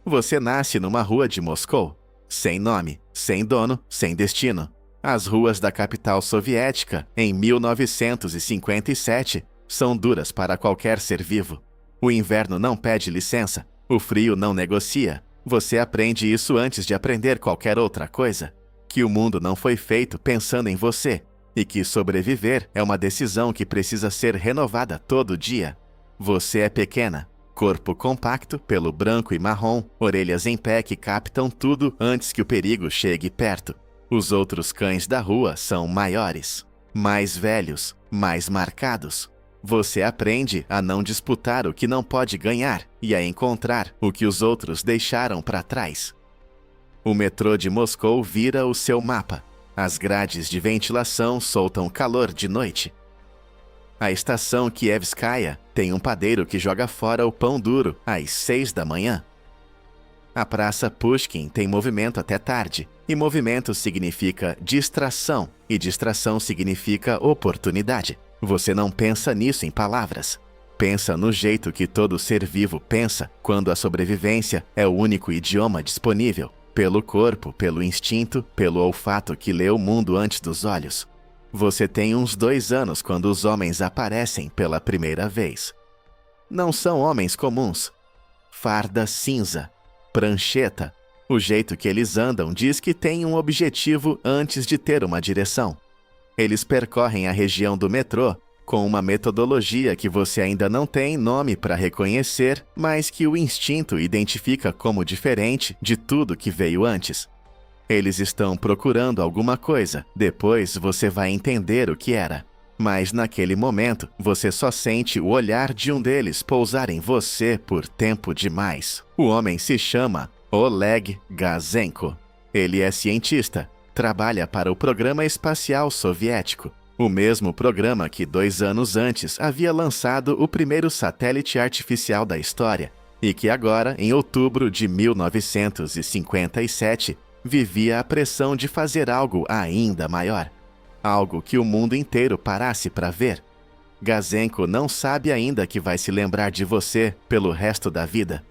Você nasce numa rua de Moscou, sem nome, sem dono, sem destino. As ruas da capital soviética, em 1957, são duras para qualquer ser vivo. O inverno não pede licença, o frio não negocia. Você aprende isso antes de aprender qualquer outra coisa. Que o mundo não foi feito pensando em você, e que sobreviver é uma decisão que precisa ser renovada todo dia. Você é pequena, corpo compacto, pelo branco e marrom, orelhas em pé que captam tudo antes que o perigo chegue perto. Os outros cães da rua são maiores, mais velhos, mais marcados. Você aprende a não disputar o que não pode ganhar e a encontrar o que os outros deixaram para trás. O metrô de Moscou vira o seu mapa. As grades de ventilação soltam calor de noite. A estação Kievskaya tem um padeiro que joga fora o pão duro às 6 da manhã. A Praça Pushkin tem movimento até tarde, e movimento significa distração, e distração significa oportunidade. Você não pensa nisso em palavras. Pensa no jeito que todo ser vivo pensa quando a sobrevivência é o único idioma disponível, pelo corpo, pelo instinto, pelo olfato que lê o mundo antes dos olhos. Você tem uns 2 anos quando os homens aparecem pela primeira vez. Não são homens comuns. Farda cinza, prancheta. O jeito que eles andam diz que têm um objetivo antes de ter uma direção. Eles percorrem a região do metrô com uma metodologia que você ainda não tem nome para reconhecer, mas que o instinto identifica como diferente de tudo que veio antes. Eles estão procurando alguma coisa, depois você vai entender o que era. Mas naquele momento, você só sente o olhar de um deles pousar em você por tempo demais. O homem se chama Oleg Gazenko. Ele é cientista, trabalha para o Programa Espacial Soviético, o mesmo programa que 2 anos antes havia lançado o primeiro satélite artificial da história e que agora, em outubro de 1957, vivia a pressão de fazer algo ainda maior. Algo que o mundo inteiro parasse para ver. Gazenko não sabe ainda que vai se lembrar de você pelo resto da vida.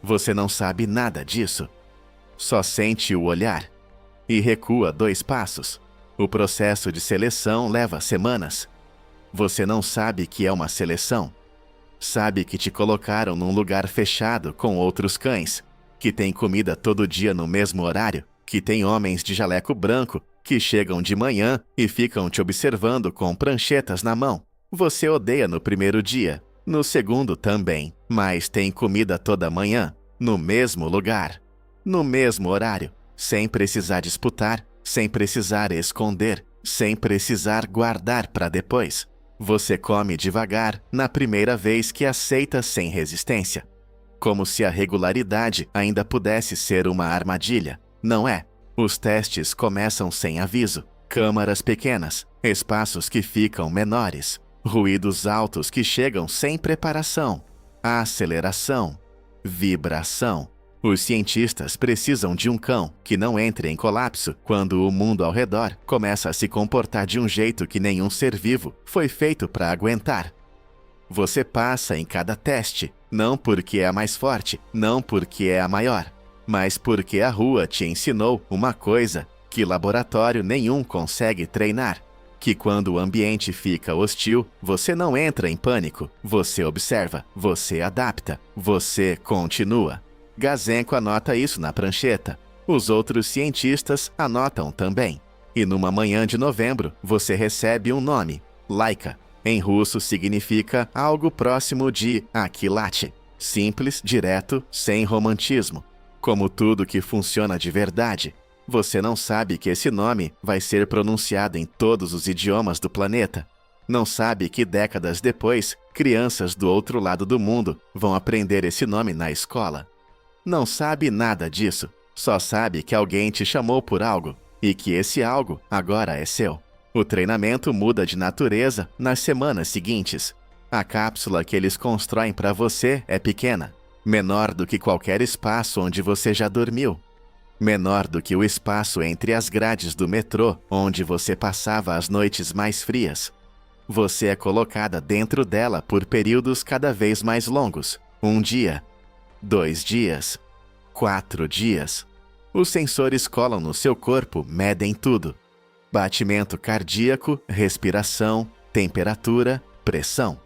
Você não sabe nada disso. Só sente o olhar. E recua 2 passos. O processo de seleção leva semanas. Você não sabe que é uma seleção. Sabe que te colocaram num lugar fechado com outros cães, que tem comida todo dia no mesmo horário, que tem homens de jaleco branco que chegam de manhã e ficam te observando com pranchetas na mão. Você odeia no primeiro dia, no segundo também, mas tem comida toda manhã, no mesmo lugar, no mesmo horário, sem precisar disputar, sem precisar esconder, sem precisar guardar para depois. Você come devagar na primeira vez que aceita sem resistência. Como se a regularidade ainda pudesse ser uma armadilha. Não é. Os testes começam sem aviso. Câmaras pequenas, espaços que ficam menores, ruídos altos que chegam sem preparação, aceleração, vibração. Os cientistas precisam de um cão que não entre em colapso quando o mundo ao redor começa a se comportar de um jeito que nenhum ser vivo foi feito para aguentar. Você passa em cada teste, não porque é a mais forte, não porque é a maior, mas porque a rua te ensinou uma coisa que laboratório nenhum consegue treinar, que quando o ambiente fica hostil, você não entra em pânico, você observa, você adapta, você continua. Gazenko anota isso na prancheta. Os outros cientistas anotam também. E numa manhã de novembro, você recebe um nome, Laika. Em russo significa algo próximo de Aquilate. Simples, direto, sem romantismo. Como tudo que funciona de verdade. Você não sabe que esse nome vai ser pronunciado em todos os idiomas do planeta. Não sabe que décadas depois, crianças do outro lado do mundo vão aprender esse nome na escola. Não sabe nada disso, só sabe que alguém te chamou por algo e que esse algo agora é seu. O treinamento muda de natureza nas semanas seguintes. A cápsula que eles constroem para você é pequena, menor do que qualquer espaço onde você já dormiu, menor do que o espaço entre as grades do metrô onde você passava as noites mais frias. Você é colocada dentro dela por períodos cada vez mais longos, 1 dia, 2 dias, 4 dias. Os sensores colam no seu corpo, medem tudo: batimento cardíaco, respiração, temperatura, pressão.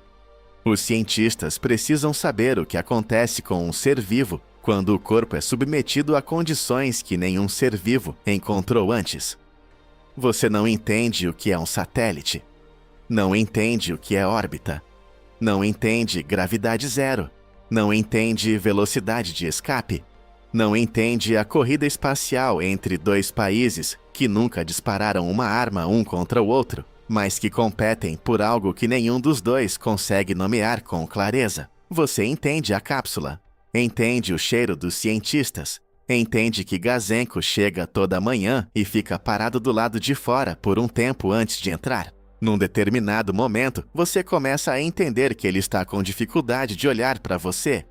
Os cientistas precisam saber o que acontece com um ser vivo quando o corpo é submetido a condições que nenhum ser vivo encontrou antes. Você não entende o que é um satélite. Não entende o que é órbita. Não entende gravidade zero. Não entende velocidade de escape. Não entende a corrida espacial entre 2 países que nunca dispararam uma arma um contra o outro, mas que competem por algo que nenhum dos dois consegue nomear com clareza. Você entende a cápsula. Entende o cheiro dos cientistas. Entende que Gazhenko chega toda manhã e fica parado do lado de fora por um tempo antes de entrar. Num determinado momento, você começa a entender que ele está com dificuldade de olhar para você.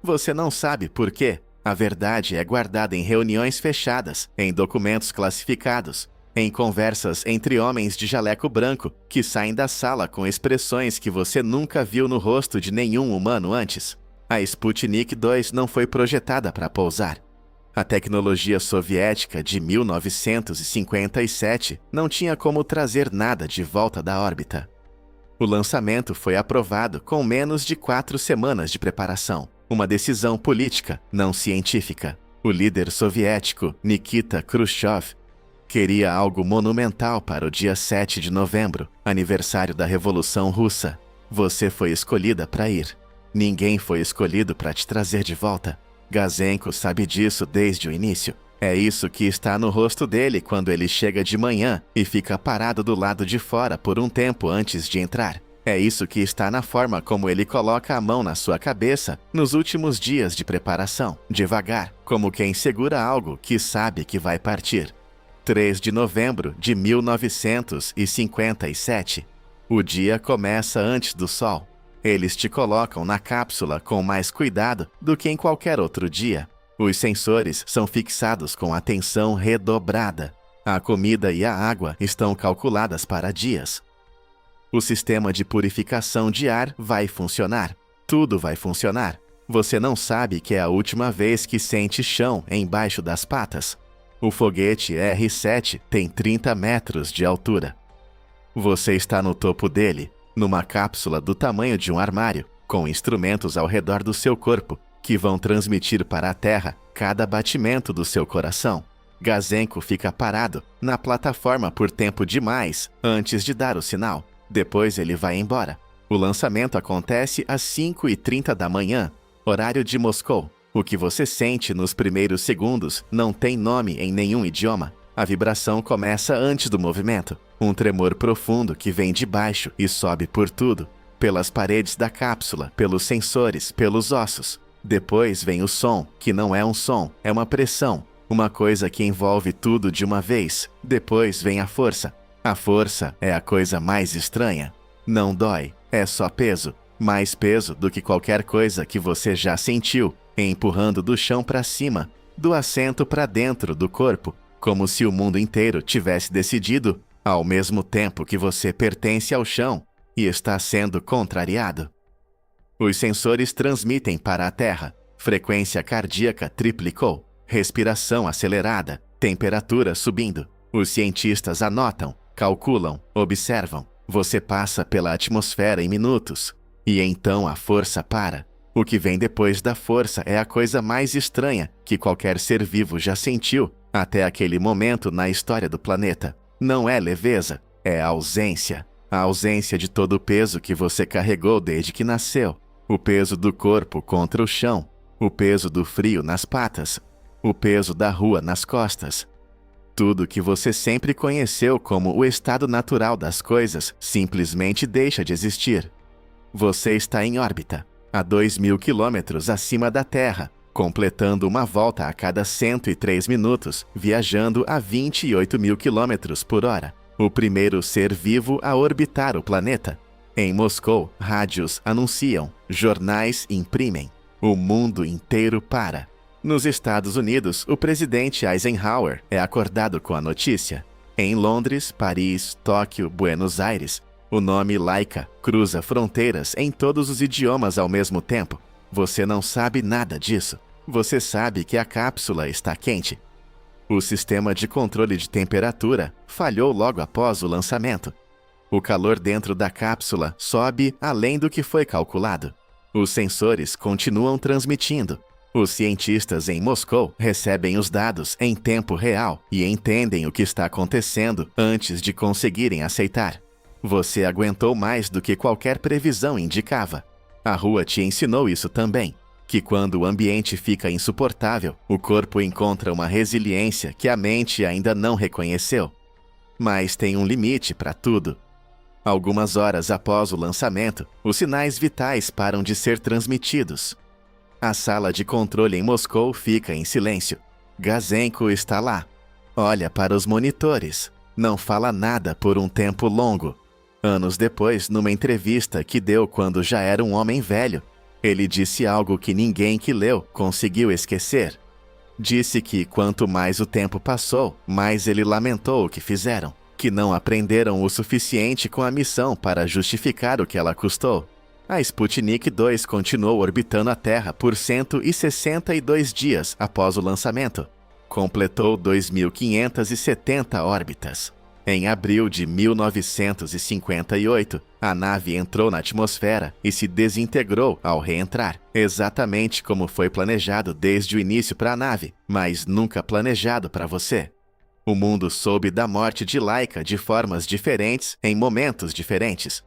Você não sabe por quê. A verdade é guardada em reuniões fechadas, em documentos classificados, em conversas entre homens de jaleco branco que saem da sala com expressões que você nunca viu no rosto de nenhum humano antes. A Sputnik 2 não foi projetada para pousar. A tecnologia soviética de 1957 não tinha como trazer nada de volta da órbita. O lançamento foi aprovado com menos de 4 semanas de preparação. Uma decisão política, não científica. O líder soviético, Nikita Khrushchev, queria algo monumental para o dia 7 de novembro, aniversário da Revolução Russa. Você foi escolhida para ir. Ninguém foi escolhido para te trazer de volta. Gazhenko sabe disso desde o início. É isso que está no rosto dele quando ele chega de manhã e fica parado do lado de fora por um tempo antes de entrar. É isso que está na forma como ele coloca a mão na sua cabeça nos últimos dias de preparação, devagar, como quem segura algo que sabe que vai partir. 3 de novembro de 1957. O dia começa antes do sol. Eles te colocam na cápsula com mais cuidado do que em qualquer outro dia. Os sensores são fixados com atenção redobrada. A comida e a água estão calculadas para dias. O sistema de purificação de ar vai funcionar. Tudo vai funcionar. Você não sabe que é a última vez que sente chão embaixo das patas. O foguete R-7 tem 30 metros de altura. Você está no topo dele, numa cápsula do tamanho de um armário, com instrumentos ao redor do seu corpo, que vão transmitir para a Terra cada batimento do seu coração. Gazhenko fica parado na plataforma por tempo demais antes de dar o sinal. Depois ele vai embora. O lançamento acontece às 5h30 da manhã, horário de Moscou. O que você sente nos primeiros segundos não tem nome em nenhum idioma. A vibração começa antes do movimento. Um tremor profundo que vem de baixo e sobe por tudo. Pelas paredes da cápsula, pelos sensores, pelos ossos. Depois vem o som, que não é um som, é uma pressão. Uma coisa que envolve tudo de uma vez. Depois vem a força. A força é a coisa mais estranha. Não dói, é só peso. Mais peso do que qualquer coisa que você já sentiu, empurrando do chão para cima, do assento para dentro do corpo, como se o mundo inteiro tivesse decidido, ao mesmo tempo que você pertence ao chão e está sendo contrariado. Os sensores transmitem para a Terra. Frequência cardíaca triplicou, respiração acelerada, temperatura subindo. Os cientistas anotam, calculam, observam. Você passa pela atmosfera em minutos. E então a força para. O que vem depois da força é a coisa mais estranha que qualquer ser vivo já sentiu até aquele momento na história do planeta. Não é leveza, é a ausência. A ausência de todo o peso que você carregou desde que nasceu. O peso do corpo contra o chão. O peso do frio nas patas. O peso da rua nas costas. Tudo que você sempre conheceu como o estado natural das coisas simplesmente deixa de existir. Você está em órbita, a 2.000 quilômetros acima da Terra, completando uma volta a cada 103 minutos, viajando a 28.000 quilômetros por hora. O primeiro ser vivo a orbitar o planeta. Em Moscou, rádios anunciam, jornais imprimem. O mundo inteiro para. Nos Estados Unidos, o presidente Eisenhower é acordado com a notícia. Em Londres, Paris, Tóquio, Buenos Aires, o nome Laika cruza fronteiras em todos os idiomas ao mesmo tempo. Você não sabe nada disso. Você sabe que a cápsula está quente. O sistema de controle de temperatura falhou logo após o lançamento. O calor dentro da cápsula sobe além do que foi calculado. Os sensores continuam transmitindo. Os cientistas em Moscou recebem os dados em tempo real e entendem o que está acontecendo antes de conseguirem aceitar. Você aguentou mais do que qualquer previsão indicava. A rua te ensinou isso também, que quando o ambiente fica insuportável, o corpo encontra uma resiliência que a mente ainda não reconheceu. Mas tem um limite para tudo. Algumas horas após o lançamento, os sinais vitais param de ser transmitidos. A sala de controle em Moscou fica em silêncio. Gazhenko está lá. Olha para os monitores. Não fala nada por um tempo longo. Anos depois, numa entrevista que deu quando já era um homem velho, ele disse algo que ninguém que leu conseguiu esquecer. Disse que quanto mais o tempo passou, mais ele lamentou o que fizeram, que não aprenderam o suficiente com a missão para justificar o que ela custou. A Sputnik 2 continuou orbitando a Terra por 162 dias após o lançamento. Completou 2.570 órbitas. Em abril de 1958, a nave entrou na atmosfera e se desintegrou ao reentrar, exatamente como foi planejado desde o início para a nave, mas nunca planejado para você. O mundo soube da morte de Laika de formas diferentes em momentos diferentes.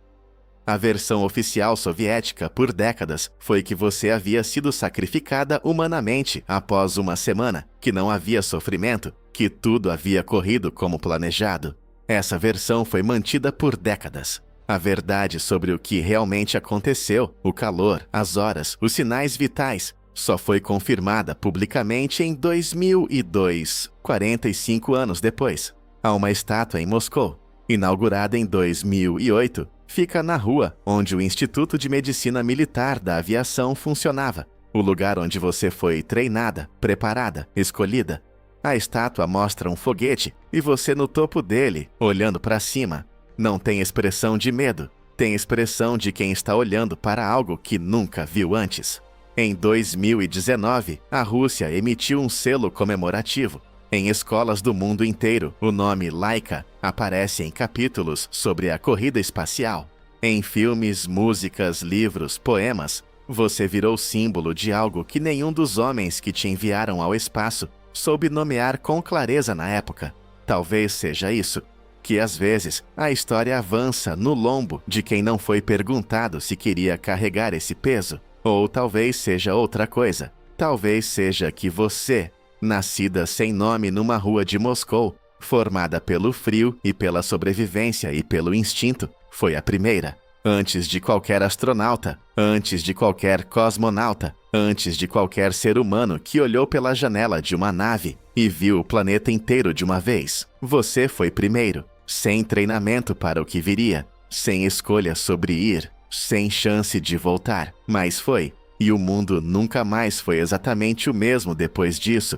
A versão oficial soviética por décadas foi que você havia sido sacrificada humanamente após uma semana, que não havia sofrimento, que tudo havia corrido como planejado. Essa versão foi mantida por décadas. A verdade sobre o que realmente aconteceu, o calor, as horas, os sinais vitais, só foi confirmada publicamente em 2002, 45 anos depois. Há uma estátua em Moscou, inaugurada em 2008, fica na rua onde o Instituto de Medicina Militar da Aviação funcionava, o lugar onde você foi treinada, preparada, escolhida. A estátua mostra um foguete e você no topo dele, olhando para cima. Não tem expressão de medo, tem expressão de quem está olhando para algo que nunca viu antes. Em 2019, a Rússia emitiu um selo comemorativo. Em escolas do mundo inteiro, o nome Laika aparece em capítulos sobre a corrida espacial. Em filmes, músicas, livros, poemas, você virou símbolo de algo que nenhum dos homens que te enviaram ao espaço soube nomear com clareza na época. Talvez seja isso, que às vezes a história avança no lombo de quem não foi perguntado se queria carregar esse peso. Ou talvez seja outra coisa. Talvez seja que você, nascida sem nome numa rua de Moscou, formada pelo frio e pela sobrevivência e pelo instinto, foi a primeira. Antes de qualquer astronauta, antes de qualquer cosmonauta, antes de qualquer ser humano que olhou pela janela de uma nave e viu o planeta inteiro de uma vez, você foi primeiro, sem treinamento para o que viria, sem escolha sobre ir, sem chance de voltar, mas foi. E o mundo nunca mais foi exatamente o mesmo depois disso,